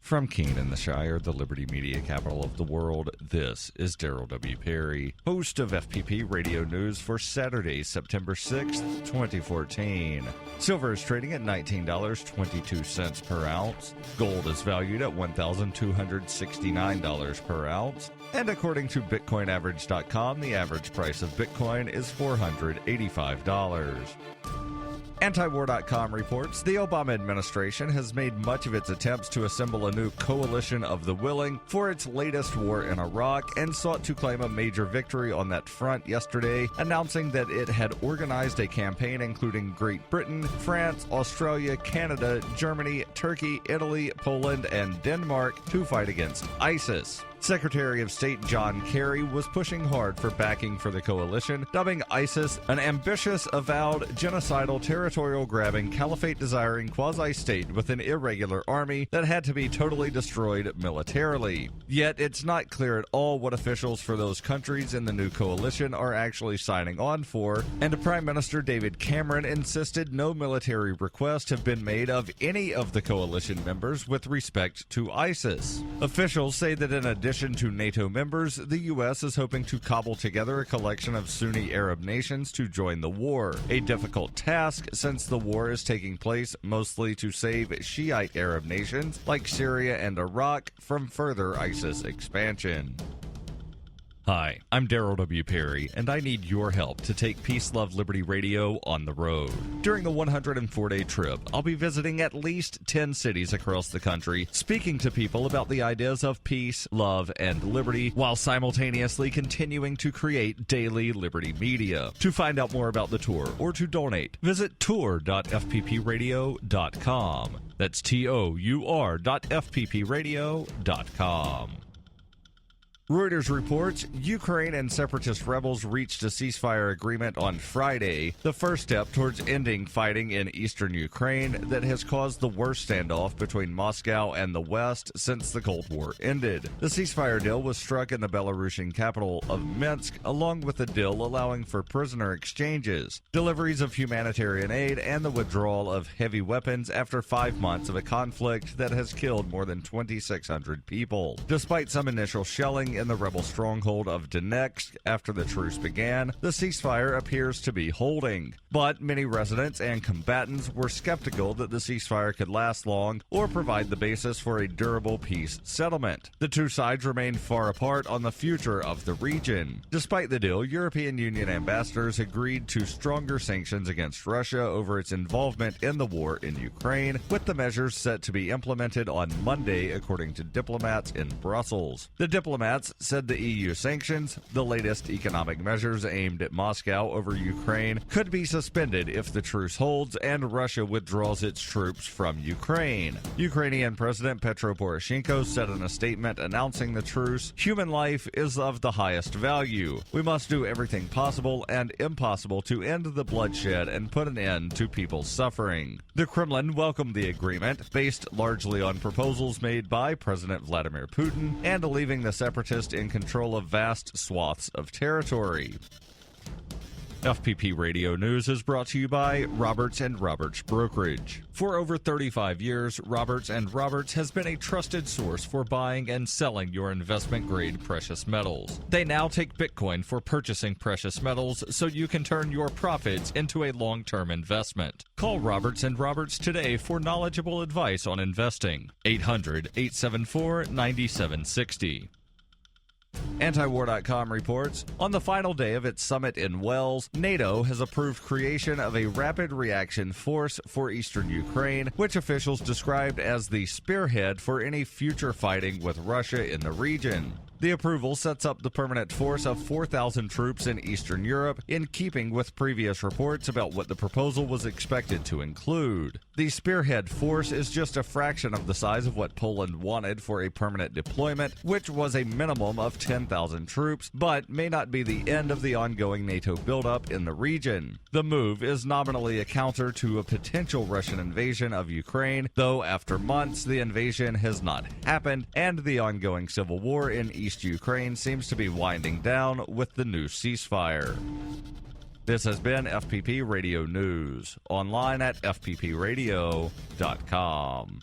From Keene in the Shire, the Liberty Media capital of the world, this is Daryl W. Perry, host of FPP Radio News for Saturday, September 6th, 2014. Silver is trading at $19.22 per ounce. Gold is valued at $1,269 per ounce. And according to BitcoinAverage.com, the average price of Bitcoin is $485. Antiwar.com reports the Obama administration has made much of its attempts to assemble a new coalition of the willing for its latest war in Iraq and sought to claim a major victory on that front yesterday, announcing that it had organized a campaign including Great Britain, France, Australia, Canada, Germany, Turkey, Italy, Poland, and Denmark to fight against ISIS. Secretary of State John Kerry was pushing hard for backing for the coalition, dubbing ISIS an ambitious, avowed, genocidal, territorial-grabbing, caliphate-desiring quasi-state with an irregular army that had to be totally destroyed militarily. Yet it's not clear at all what officials for those countries in the new coalition are actually signing on for, and Prime Minister David Cameron insisted no military requests have been made of any of the coalition members with respect to ISIS. Officials say that in addition to NATO members, the U.S. is hoping to cobble together a collection of Sunni Arab nations to join the war, a difficult task since the war is taking place mostly to save Shiite Arab nations like Syria and Iraq from further ISIS expansion. Hi, I'm Daryl W. Perry, and I need your help to take Peace, Love, Liberty Radio on the road. During a 104-day trip, I'll be visiting at least 10 cities across the country, speaking to people about the ideas of peace, love, and liberty, while simultaneously continuing to create daily liberty media. To find out more about the tour or to donate, visit tour.fppradio.com. That's tour.fppradio.com. Reuters reports Ukraine and Separatist rebels reached a ceasefire agreement on Friday, the first step towards ending fighting in eastern Ukraine that has caused the worst standoff between Moscow and the West since the Cold War ended. The ceasefire deal was struck in the Belarusian capital of Minsk, along with a deal allowing for prisoner exchanges, deliveries of humanitarian aid, and the withdrawal of heavy weapons after 5 months of a conflict that has killed more than 2,600 people. Despite some initial shelling in the rebel stronghold of Donetsk after the truce began, the ceasefire appears to be holding. But many residents and combatants were skeptical that the ceasefire could last long or provide the basis for a durable peace settlement. The two sides remain far apart on the future of the region. Despite the deal, European Union ambassadors agreed to stronger sanctions against Russia over its involvement in the war in Ukraine, with the measures set to be implemented on Monday, according to diplomats in Brussels. The diplomats said the EU sanctions, the latest economic measures aimed at Moscow over Ukraine, could be suspended if the truce holds and Russia withdraws its troops from Ukraine. Ukrainian President Petro Poroshenko said in a statement announcing the truce, "Human life is of the highest value. We must do everything possible and impossible to end the bloodshed and put an end to people's suffering." The Kremlin welcomed the agreement, based largely on proposals made by President Vladimir Putin and leaving the Separatists in control of vast swaths of territory. FPP Radio News is brought to you by Roberts & Roberts Brokerage. For over 35 years, Roberts & Roberts has been a trusted source for buying and selling your investment-grade precious metals. They now take Bitcoin for purchasing precious metals so you can turn your profits into a long-term investment. Call Roberts & Roberts today for knowledgeable advice on investing. 800-874-9760. Antiwar.com reports, on the final day of its summit in Wales, NATO has approved creation of a rapid reaction force for eastern Ukraine, which officials described as the spearhead for any future fighting with Russia in the region. The approval sets up the permanent force of 4,000 troops in Eastern Europe, in keeping with previous reports about what the proposal was expected to include. The Spearhead force is just a fraction of the size of what Poland wanted for a permanent deployment, which was a minimum of 10,000 troops, but may not be the end of the ongoing NATO buildup in the region. The move is nominally a counter to a potential Russian invasion of Ukraine, though after months the invasion has not happened, and the ongoing civil war in East Ukraine seems to be winding down with the new ceasefire. This has been FPP Radio News, online at fppradio.com.